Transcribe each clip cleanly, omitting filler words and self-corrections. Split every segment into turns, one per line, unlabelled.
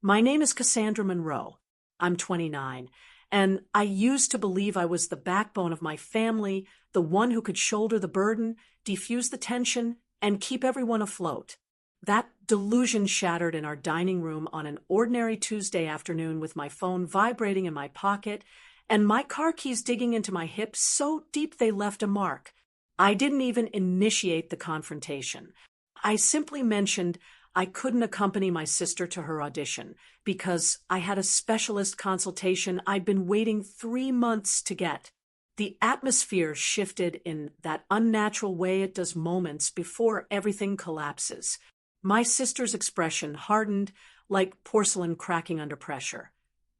My name is Cassandra Monroe. I'm 29, and I used to believe I was the backbone of my family, the one who could shoulder the burden, defuse the tension, and keep everyone afloat. That delusion shattered in our dining room on an ordinary Tuesday afternoon with my phone vibrating in my pocket and my car keys digging into my hips so deep they left a mark. I didn't even initiate the confrontation. I simply mentioned I couldn't accompany my sister to her audition because I had a specialist consultation I'd been waiting 3 months to get. The atmosphere shifted in that unnatural way it does moments before everything collapses. My sister's expression hardened like porcelain cracking under pressure,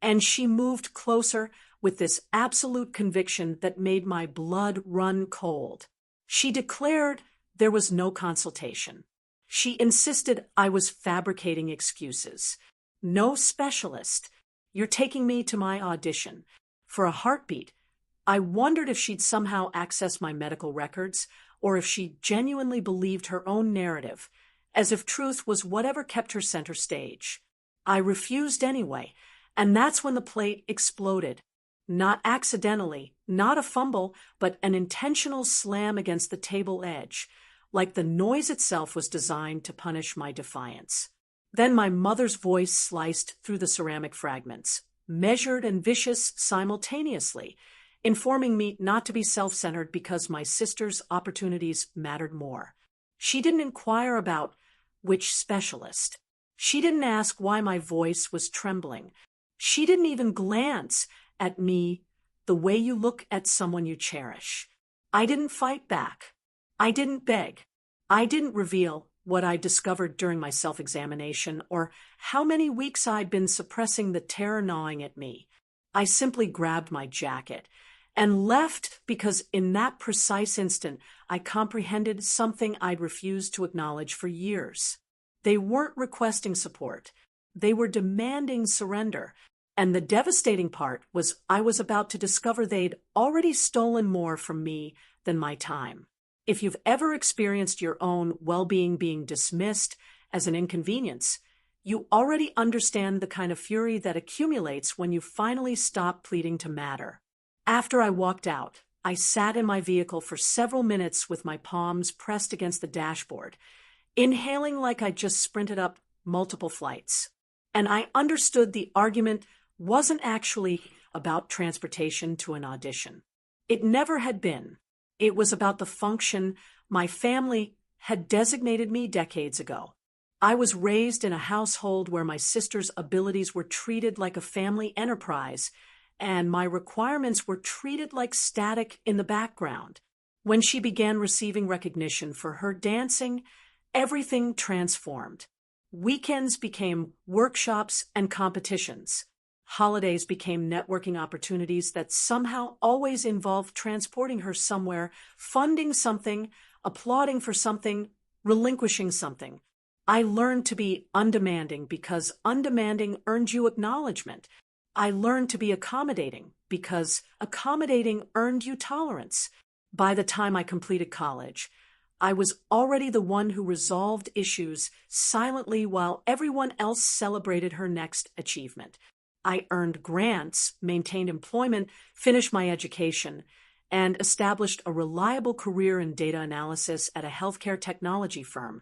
and she moved closer with this absolute conviction that made my blood run cold. She declared there was no consultation. She insisted I was fabricating excuses. No specialist. You're taking me to my audition. For a heartbeat, I wondered if she'd somehow accessed my medical records or if she genuinely believed her own narrative, as if truth was whatever kept her center stage. I refused anyway, and that's when the plate exploded. Not accidentally, not a fumble, but an intentional slam against the table edge, like the noise itself was designed to punish my defiance. Then my mother's voice sliced through the ceramic fragments, measured and vicious simultaneously, informing me not to be self-centered because my sister's opportunities mattered more. She didn't inquire about which specialist. She didn't ask why my voice was trembling. She didn't even glance at me the way you look at someone you cherish. I didn't fight back. I didn't beg. I didn't reveal what I discovered during my self-examination or how many weeks I'd been suppressing the terror gnawing at me. I simply grabbed my jacket and left because in that precise instant I comprehended something I'd refused to acknowledge for years. They weren't requesting support. They were demanding surrender. And the devastating part was I was about to discover they'd already stolen more from me than my time. If you've ever experienced your own well-being being dismissed as an inconvenience, you already understand the kind of fury that accumulates when you finally stop pleading to matter. After I walked out, I sat in my vehicle for several minutes with my palms pressed against the dashboard, inhaling like I just sprinted up multiple flights. And I understood the argument wasn't actually about transportation to an audition. It never had been. It was about the function my family had designated me decades ago. I was raised in a household where my sister's abilities were treated like a family enterprise, and my requirements were treated like static in the background. When she began receiving recognition for her dancing, everything transformed. Weekends became workshops and competitions. Holidays became networking opportunities that somehow always involved transporting her somewhere, funding something, applauding for something, relinquishing something. I learned to be undemanding because undemanding earned you acknowledgement. I learned to be accommodating because accommodating earned you tolerance. By the time I completed college, I was already the one who resolved issues silently while everyone else celebrated her next achievement. I earned grants, maintained employment, finished my education, and established a reliable career in data analysis at a healthcare technology firm,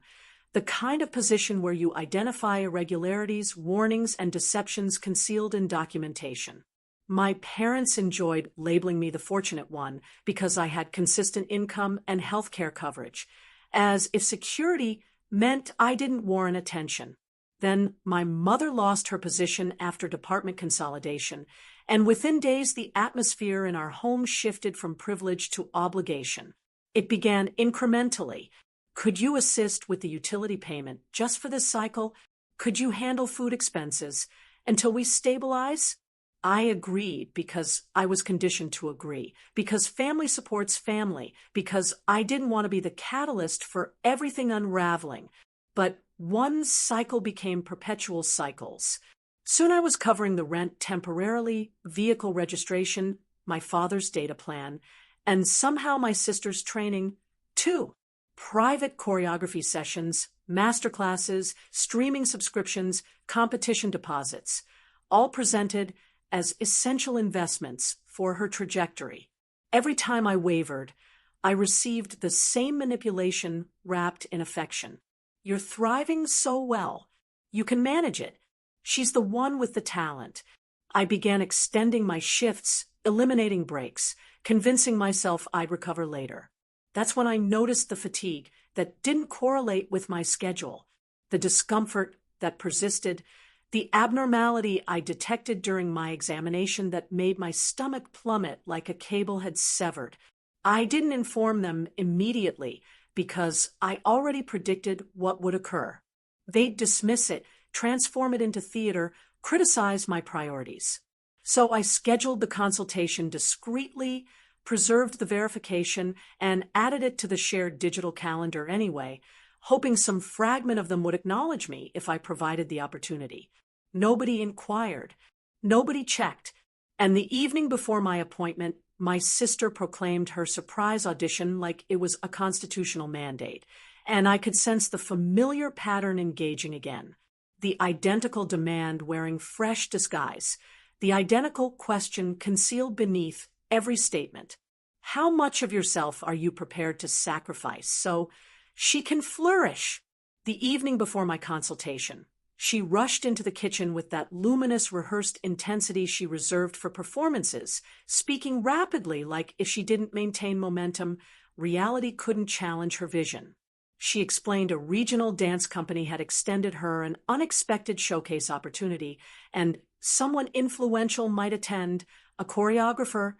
the kind of position where you identify irregularities, warnings, and deceptions concealed in documentation. My parents enjoyed labeling me the fortunate one because I had consistent income and healthcare coverage, as if security meant I didn't warrant attention. Then my mother lost her position after department consolidation, and within days the atmosphere in our home shifted from privilege to obligation. It began incrementally. Could you assist with the utility payment just for this cycle? Could you handle food expenses until we stabilize? I agreed because I was conditioned to agree, because family supports family, because I didn't want to be the catalyst for everything unraveling. But one cycle became perpetual cycles. Soon I was covering the rent temporarily, vehicle registration, my father's data plan, and somehow my sister's training, too. Private choreography sessions, masterclasses, streaming subscriptions, competition deposits, all presented as essential investments for her trajectory. Every time I wavered, I received the same manipulation wrapped in affection. You're thriving so well. You can manage it. She's the one with the talent. I began extending my shifts, eliminating breaks, convincing myself I'd recover later. That's when I noticed the fatigue that didn't correlate with my schedule, the discomfort that persisted, the abnormality I detected during my examination that made my stomach plummet like a cable had severed. I didn't inform them immediately because I already predicted what would occur. They'd dismiss it, transform it into theater, criticize my priorities. So I scheduled the consultation discreetly, preserved the verification, and added it to the shared digital calendar anyway, hoping some fragment of them would acknowledge me if I provided the opportunity. Nobody inquired. Nobody checked. And the evening before my appointment, my sister proclaimed her surprise audition like it was a constitutional mandate, and I could sense the familiar pattern engaging again. The identical demand wearing fresh disguise, the identical question concealed beneath every statement. How much of yourself are you prepared to sacrifice so she can flourish? The evening before my consultation, she rushed into the kitchen with that luminous, rehearsed intensity she reserved for performances, speaking rapidly like if she didn't maintain momentum, reality couldn't challenge her vision. She explained a regional dance company had extended her an unexpected showcase opportunity, and someone influential might attend, a choreographer,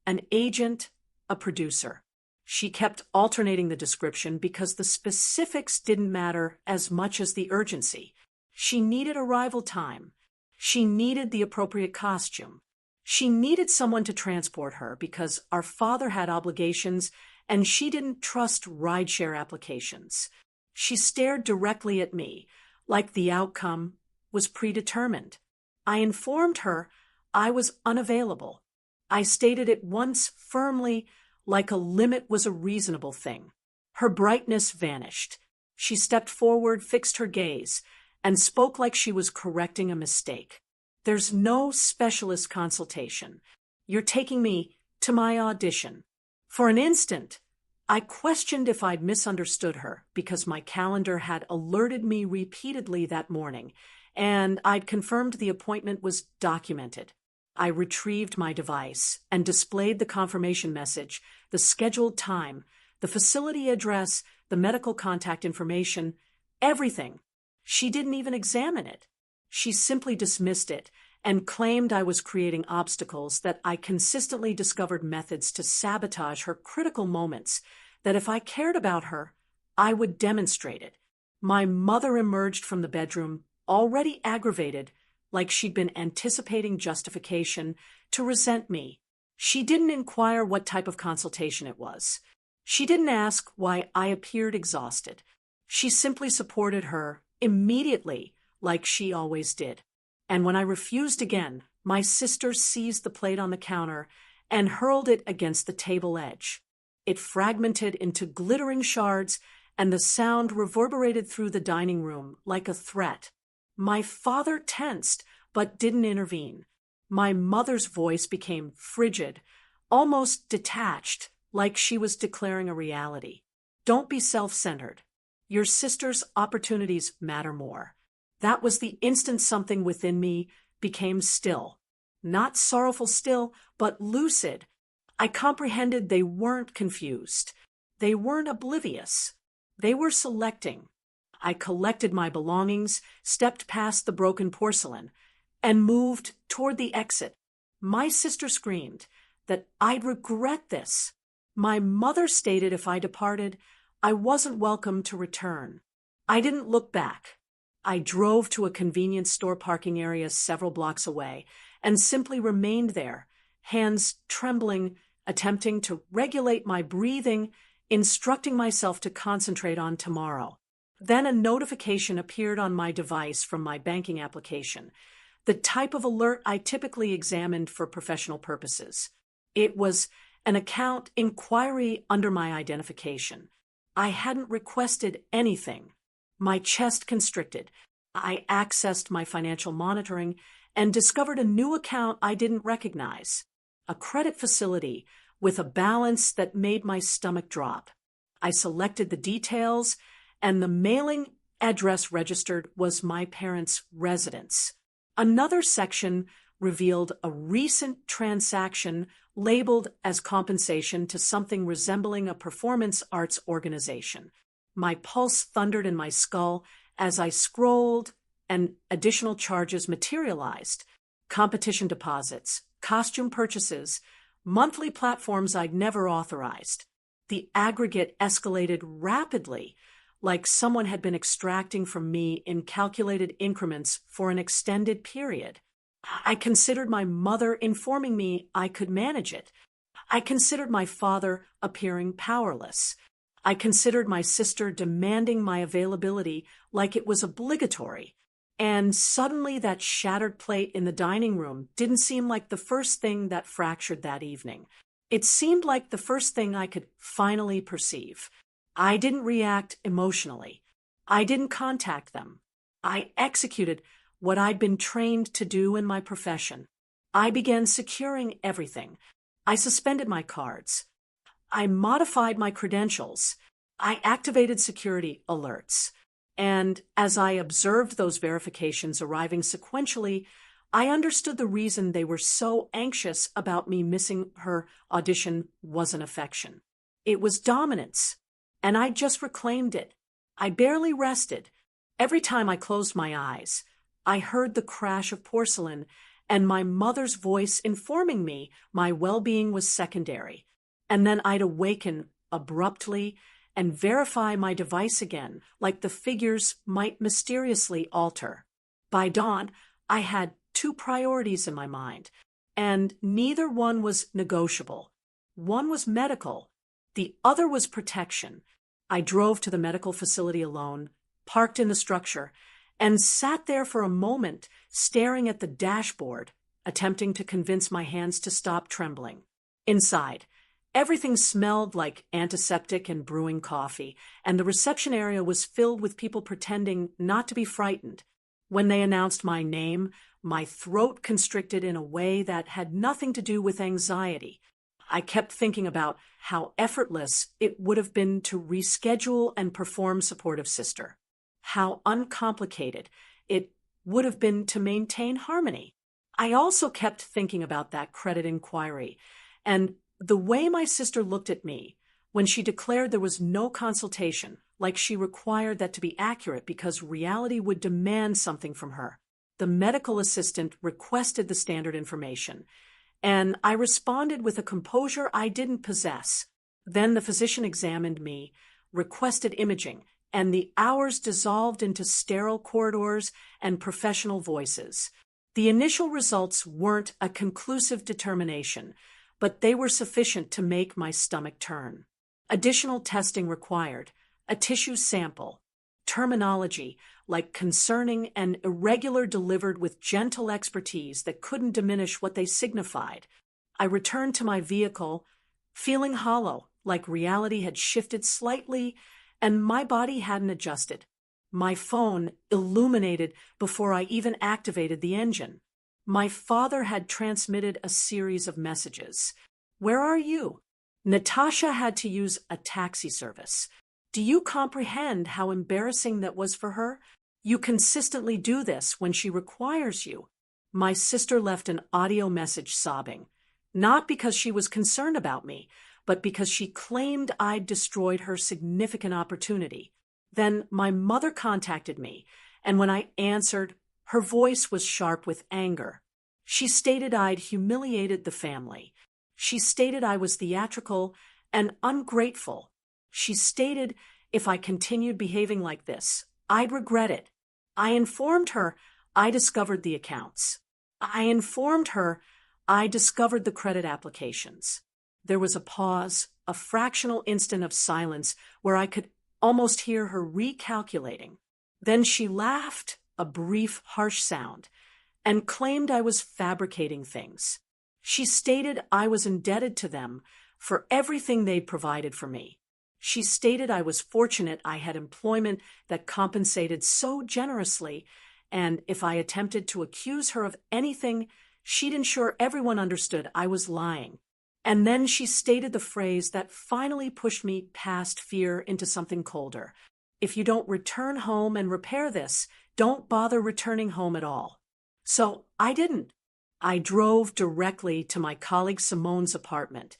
an agent, a producer. She kept alternating the description because the specifics didn't matter as much as the urgency. She needed arrival time. She needed the appropriate costume. She needed someone to transport her because our father had obligations and she didn't trust rideshare applications. She stared directly at me, like the outcome was predetermined. I informed her I was unavailable. I stated it once firmly, like a limit was a reasonable thing. Her brightness vanished. She stepped forward, fixed her gaze, and spoke like she was correcting a mistake. There's no specialist consultation. You're taking me to my audition. For an instant, I questioned if I'd misunderstood her because my calendar had alerted me repeatedly that morning, and I'd confirmed the appointment was documented. I retrieved my device and displayed the confirmation message, the scheduled time, the facility address, the medical contact information, everything. She didn't even examine it. She simply dismissed it and claimed I was creating obstacles, that I consistently discovered methods to sabotage her critical moments, that if I cared about her, I would demonstrate it. My mother emerged from the bedroom, already aggravated, like she'd been anticipating justification, to resent me. She didn't inquire what type of consultation it was. She didn't ask why I appeared exhausted. She simply supported her immediately, like she always did. And when I refused again, my sister seized the plate on the counter and hurled it against the table edge. It fragmented into glittering shards, and the sound reverberated through the dining room like a threat. My father tensed, but didn't intervene. My mother's voice became frigid, almost detached, like she was declaring a reality. Don't be self-centered. Your sister's opportunities matter more. That was the instant something within me became still. Not sorrowful still, but lucid. I comprehended they weren't confused. They weren't oblivious. They were selecting. I collected my belongings, stepped past the broken porcelain, and moved toward the exit. My sister screamed that I'd regret this. My mother stated if I departed, I wasn't welcome to return. I didn't look back. I drove to a convenience store parking area several blocks away and simply remained there, hands trembling, attempting to regulate my breathing, instructing myself to concentrate on tomorrow. Then a notification appeared on my device from my banking application, the type of alert I typically examined for professional purposes. It was an account inquiry under my identification. I hadn't requested anything. My chest constricted. I accessed my financial monitoring and discovered a new account I didn't recognize. A credit facility with a balance that made my stomach drop. I selected the details, and the mailing address registered was my parents' residence. Another section revealed a recent transaction labeled as compensation to something resembling a performance arts organization. My pulse thundered in my skull as I scrolled, and additional charges materialized. Competition deposits, costume purchases, monthly platforms I'd never authorized. The aggregate escalated rapidly, like someone had been extracting from me in calculated increments for an extended period. I considered my mother informing me I could manage it. I considered my father appearing powerless. I considered my sister demanding my availability like it was obligatory. And suddenly that shattered plate in the dining room didn't seem like the first thing that fractured that evening. It seemed like the first thing I could finally perceive. I didn't react emotionally. I didn't contact them. I executed what I'd been trained to do in my profession. I began securing everything. I suspended my cards. I modified my credentials. I activated security alerts. And as I observed those verifications arriving sequentially, I understood the reason they were so anxious about me missing her audition wasn't affection. It was dominance, and I just reclaimed it. I barely rested. Every time I closed my eyes, I heard the crash of porcelain and my mother's voice informing me my well-being was secondary. And then I'd awaken abruptly and verify my device again, like the figures might mysteriously alter. By dawn, I had two priorities in my mind, and neither one was negotiable. One was medical, the other was protection. I drove to the medical facility alone, parked in the structure, and sat there for a moment, staring at the dashboard, attempting to convince my hands to stop trembling. Inside, everything smelled like antiseptic and brewing coffee, and the reception area was filled with people pretending not to be frightened. When they announced my name, my throat constricted in a way that had nothing to do with anxiety. I kept thinking about how effortless it would have been to reschedule and perform Supportive Sister. How uncomplicated it would have been to maintain harmony. I also kept thinking about that credit inquiry and the way my sister looked at me when she declared there was no consultation, like she required that to be accurate because reality would demand something from her. The medical assistant requested the standard information, and I responded with a composure I didn't possess. Then the physician examined me, requested imaging, and the hours dissolved into sterile corridors and professional voices. The initial results weren't a conclusive determination, but they were sufficient to make my stomach turn. Additional testing required, a tissue sample, terminology like concerning and irregular delivered with gentle expertise that couldn't diminish what they signified. I returned to my vehicle, feeling hollow, like reality had shifted slightly and my body hadn't adjusted. My phone illuminated before I even activated the engine. My father had transmitted a series of messages. "Where are you?" Natasha had to use a taxi service. "Do you comprehend how embarrassing that was for her? You consistently do this when she requires you." My sister left an audio message sobbing, not because she was concerned about me, but because she claimed I'd destroyed her significant opportunity. Then my mother contacted me, and when I answered, her voice was sharp with anger. She stated I'd humiliated the family. She stated I was theatrical and ungrateful. She stated if I continued behaving like this, I'd regret it. I informed her I discovered the accounts. I informed her I discovered the credit applications. There was a pause, a fractional instant of silence where I could almost hear her recalculating. Then she laughed, a brief, harsh sound, and claimed I was fabricating things. She stated I was indebted to them for everything they'd provided for me. She stated I was fortunate I had employment that compensated so generously, and if I attempted to accuse her of anything, she'd ensure everyone understood I was lying. And then she stated the phrase that finally pushed me past fear into something colder. If you don't return home and repair this, don't bother returning home at all. So I didn't. I drove directly to my colleague Simone's apartment,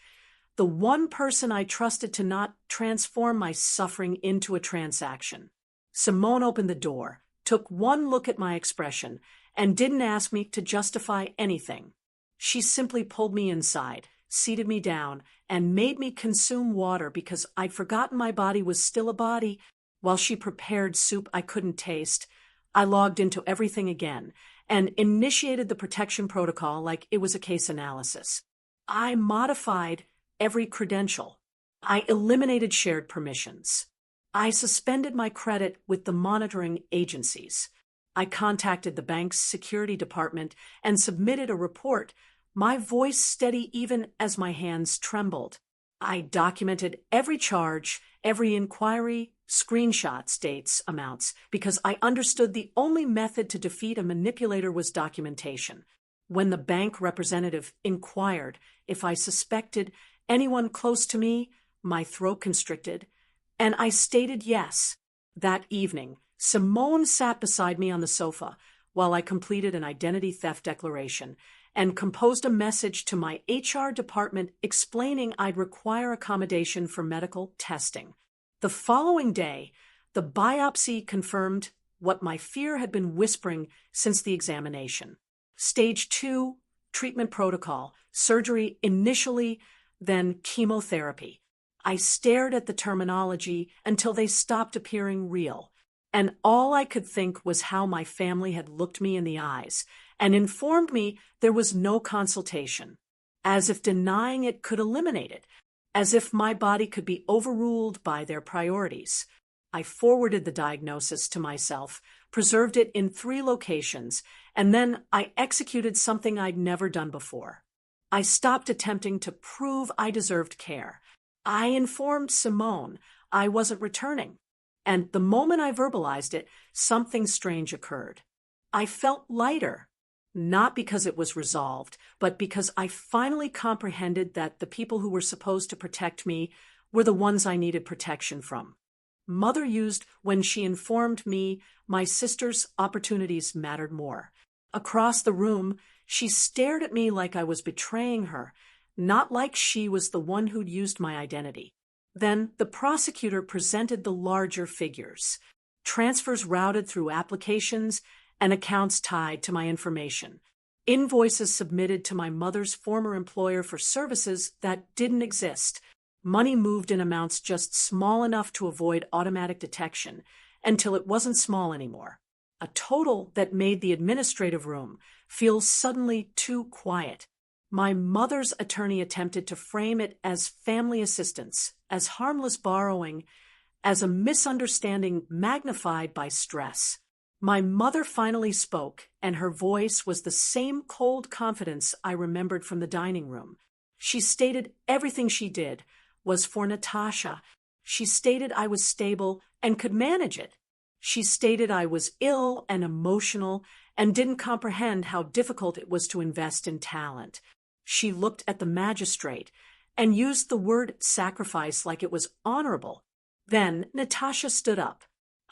the one person I trusted to not transform my suffering into a transaction. Simone opened the door, took one look at my expression, and didn't ask me to justify anything. She simply pulled me inside, seated me down, and made me consume water because I'd forgotten my body was still a body. While she prepared soup I couldn't taste, I logged into everything again and initiated the protection protocol like it was a case analysis. I modified every credential. I eliminated shared permissions. I suspended my credit with the monitoring agencies. I contacted the bank's security department and submitted a report, my voice steady even as my hands trembled. I documented every charge, every inquiry, screenshots, dates, amounts, because I understood the only method to defeat a manipulator was documentation. When the bank representative inquired if I suspected anyone close to me, my throat constricted, and I stated yes. That evening, Simone sat beside me on the sofa while I completed an identity theft declaration and composed a message to my HR department explaining I'd require accommodation for medical testing. The following day, the biopsy confirmed what my fear had been whispering since the examination. Stage 2, treatment protocol, surgery initially, then chemotherapy. I stared at the terminology until they stopped appearing real, and all I could think was how my family had looked me in the eyes and informed me there was no consultation, as if denying it could eliminate it, as if my body could be overruled by their priorities. I forwarded the diagnosis to myself, preserved it in 3 locations, and then I executed something I'd never done before. I stopped attempting to prove I deserved care. I informed Simone I wasn't returning, and the moment I verbalized it, something strange occurred. I felt lighter, not because it was resolved, but because I finally comprehended that the people who were supposed to protect me were the ones I needed protection from. Mother used when she informed me my sister's opportunities mattered more. Across the room, she stared at me like I was betraying her, not like she was the one who'd used my identity. Then the prosecutor presented the larger figures, transfers routed through applications and accounts tied to my information, invoices submitted to my mother's former employer for services that didn't exist, money moved in amounts just small enough to avoid automatic detection until it wasn't small anymore. A total that made the administrative room feel suddenly too quiet. My mother's attorney attempted to frame it as family assistance, as harmless borrowing, as a misunderstanding magnified by stress. My mother finally spoke, and her voice was the same cold confidence I remembered from the dining room. She stated everything she did was for Natasha. She stated I was stable and could manage it. She stated I was ill and emotional and didn't comprehend how difficult it was to invest in talent. She looked at the magistrate and used the word sacrifice like it was honorable. Then Natasha stood up.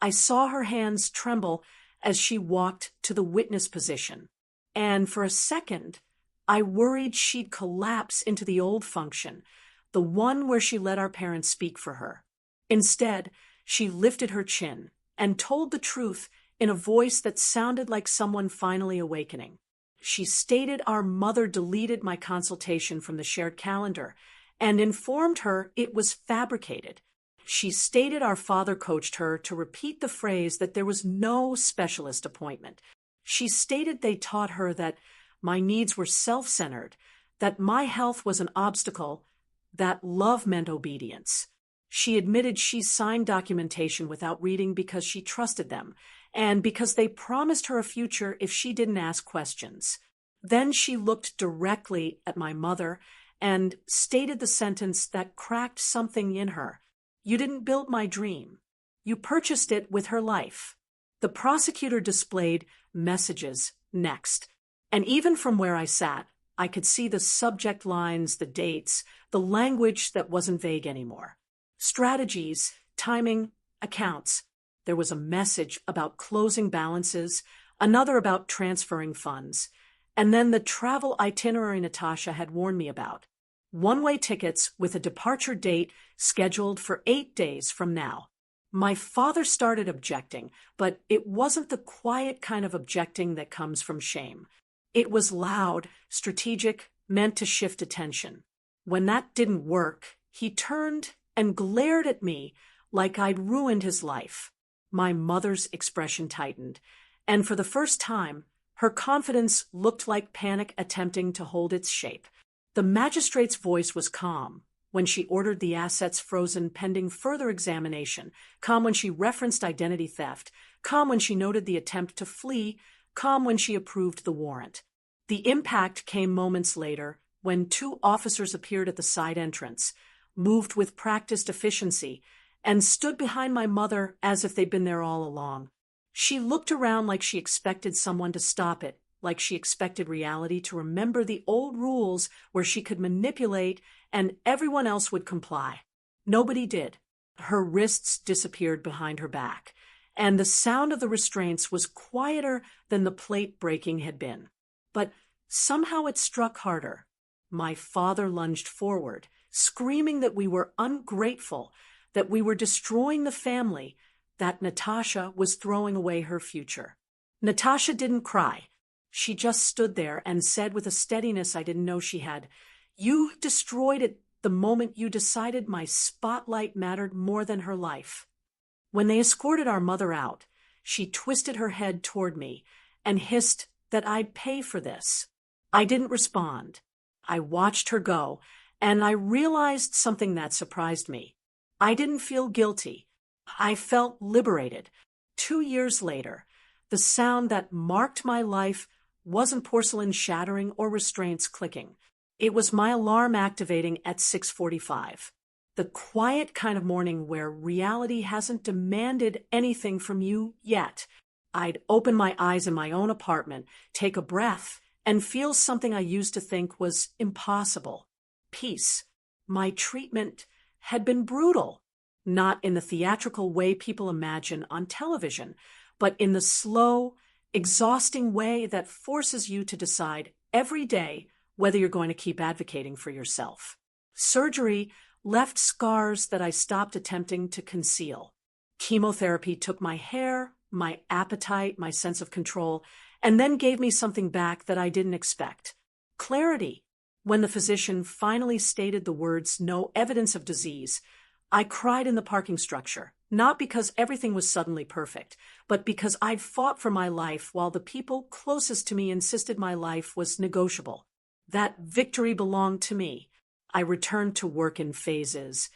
I saw her hands tremble as she walked to the witness position, and for a second, I worried she'd collapse into the old function, the one where she let our parents speak for her. Instead, she lifted her chin and told the truth in a voice that sounded like someone finally awakening. She stated our mother deleted my consultation from the shared calendar and informed her it was fabricated. She stated our father coached her to repeat the phrase that there was no specialist appointment. She stated they taught her that my needs were self-centered, that my health was an obstacle, that love meant obedience. She admitted she signed documentation without reading because she trusted them, and because they promised her a future if she didn't ask questions. Then she looked directly at my mother and stated the sentence that cracked something in her. You didn't build my dream. You purchased it with her life. The prosecutor displayed messages next. And even from where I sat, I could see the subject lines, the dates, the language that wasn't vague anymore. Strategies, timing, accounts. There was a message about closing balances, another about transferring funds, and then the travel itinerary Natasha had warned me about. One-way tickets with a departure date scheduled for 8 days from now. My father started objecting, but it wasn't the quiet kind of objecting that comes from shame. It was loud, strategic, meant to shift attention. When that didn't work, he turned and glared at me like I'd ruined his life. My mother's expression tightened, and for the first time, her confidence looked like panic attempting to hold its shape. The magistrate's voice was calm when she ordered the assets frozen pending further examination, calm when she referenced identity theft, calm when she noted the attempt to flee, calm when she approved the warrant. The impact came moments later when 2 officers appeared at the side entrance, moved with practiced efficiency, and stood behind my mother as if they'd been there all along. She looked around like she expected someone to stop it, like she expected reality to remember the old rules where she could manipulate and everyone else would comply. Nobody did. Her wrists disappeared behind her back, and the sound of the restraints was quieter than the plate breaking had been. But somehow it struck harder. My father lunged forward, screaming that we were ungrateful, that we were destroying the family, that Natasha was throwing away her future. Natasha didn't cry. She just stood there and said with a steadiness I didn't know she had, "You destroyed it the moment you decided my spotlight mattered more than her life." When they escorted our mother out, she twisted her head toward me and hissed that I'd pay for this. I didn't respond. I watched her go, and I realized something that surprised me. I didn't feel guilty. I felt liberated. 2 years later, the sound that marked my life wasn't porcelain shattering or restraints clicking. It was my alarm activating at 6:45. The quiet kind of morning where reality hasn't demanded anything from you yet. I'd open my eyes in my own apartment, take a breath, and feel something I used to think was impossible. Peace. My treatment had been brutal, not in the theatrical way people imagine on television, but in the slow, exhausting way that forces you to decide every day whether you're going to keep advocating for yourself. Surgery left scars that I stopped attempting to conceal. Chemotherapy took my hair, my appetite, my sense of control, and then gave me something back that I didn't expect. Clarity. When the physician finally stated the words, "no evidence of disease," I cried in the parking structure, not because everything was suddenly perfect, but because I'd fought for my life while the people closest to me insisted my life was negotiable. That victory belonged to me. I returned to work in phases,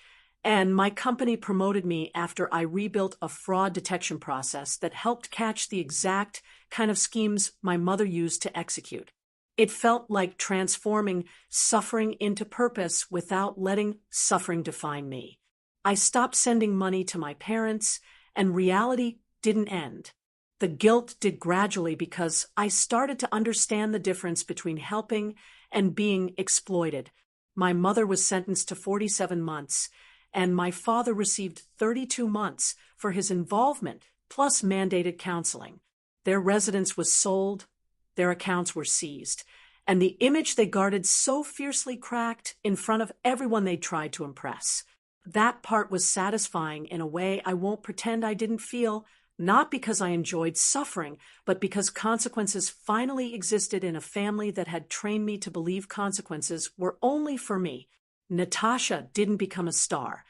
and my company promoted me after I rebuilt a fraud detection process that helped catch the exact kind of schemes my mother used to execute. It felt like transforming suffering into purpose without letting suffering define me. I stopped sending money to my parents, and reality didn't end. The guilt did gradually because I started to understand the difference between helping and being exploited. My mother was sentenced to 47 months, and my father received 32 months for his involvement, plus mandated counseling. Their residence was sold, their accounts were seized, and the image they guarded so fiercely cracked in front of everyone they tried to impress. That part was satisfying in a way I won't pretend I didn't feel, not because I enjoyed suffering, but because consequences finally existed in a family that had trained me to believe consequences were only for me. Natasha didn't become a star,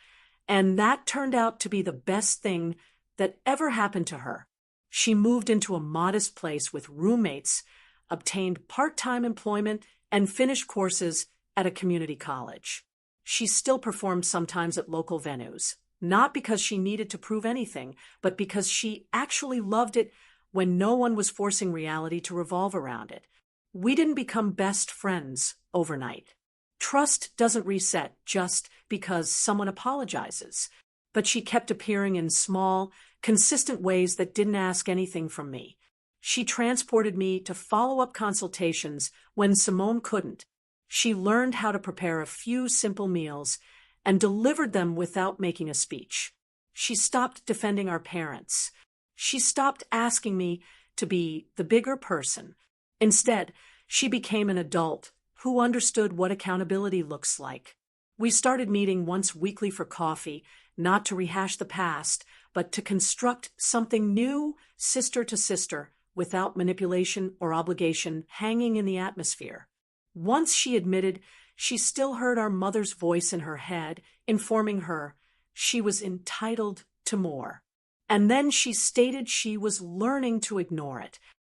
and that turned out to be the best thing that ever happened to her. She moved into a modest place with roommates, obtained part-time employment, and finished courses at a community college. She still performed sometimes at local venues, not because she needed to prove anything, but because she actually loved it when no one was forcing reality to revolve around it. We didn't become best friends overnight. Trust doesn't reset just because someone apologizes. but she kept appearing in small, consistent ways that didn't ask anything from me. She transported me to follow-up consultations when Simone couldn't. She learned how to prepare a few simple meals and delivered them without making a speech. She stopped defending our parents. She stopped asking me to be the bigger person. Instead, she became an adult who understood what accountability looks like. We started meeting once weekly for coffee, not to rehash the past, but to construct something new, sister to sister, without manipulation or obligation hanging in the atmosphere. Once she admitted she still heard our mother's voice in her head, informing her she was entitled to more. And then she stated she was learning to ignore it.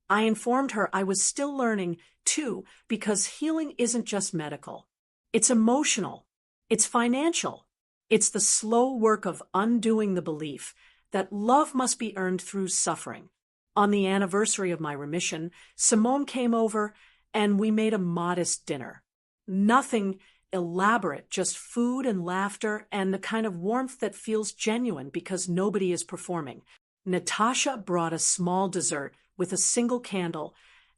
I informed her I was still learning, too, because healing isn't just medical. It's emotional. It's financial. It's the slow work of undoing the belief that love must be earned through suffering. On the anniversary of my remission, Simone came over and we made a modest dinner. Nothing elaborate, just food and laughter and the kind of warmth that feels genuine because nobody is performing. Natasha brought a small dessert with a single candle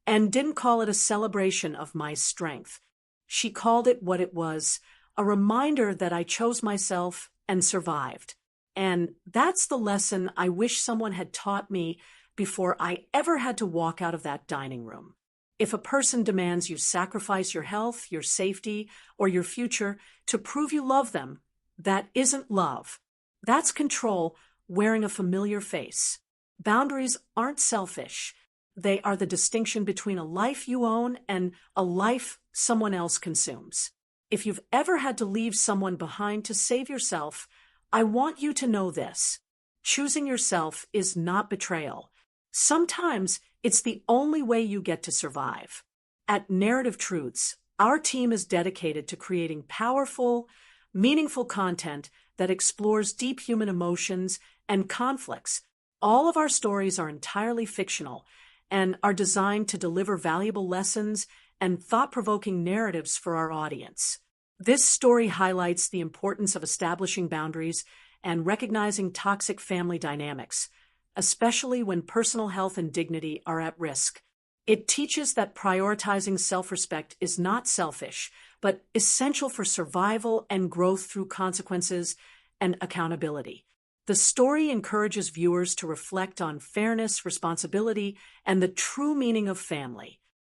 and didn't call it a celebration of my strength. She called it what it was, a reminder that I chose myself and survived. And that's the lesson I wish someone had taught me before I ever had to walk out of that dining room. If a person demands you sacrifice your health, your safety, or your future to prove you love them, that isn't love. That's control wearing a familiar face. Boundaries aren't selfish. They are the distinction between a life you own and a life someone else consumes. If you've ever had to leave someone behind to save yourself, I want you to know this. Choosing yourself is not betrayal. Sometimes it's the only way you get to survive. At Narrative Truths, our team is dedicated to creating powerful, meaningful content that explores deep human emotions and conflicts. All of our stories are entirely fictional and are designed to deliver valuable lessons and thought-provoking narratives for our audience. This story highlights the importance of establishing boundaries and recognizing toxic family dynamics, especially when personal health and dignity are at risk. It teaches that prioritizing self-respect is not selfish, but essential for survival and growth through consequences and accountability. The story encourages viewers to reflect on fairness, responsibility, and the true meaning of family.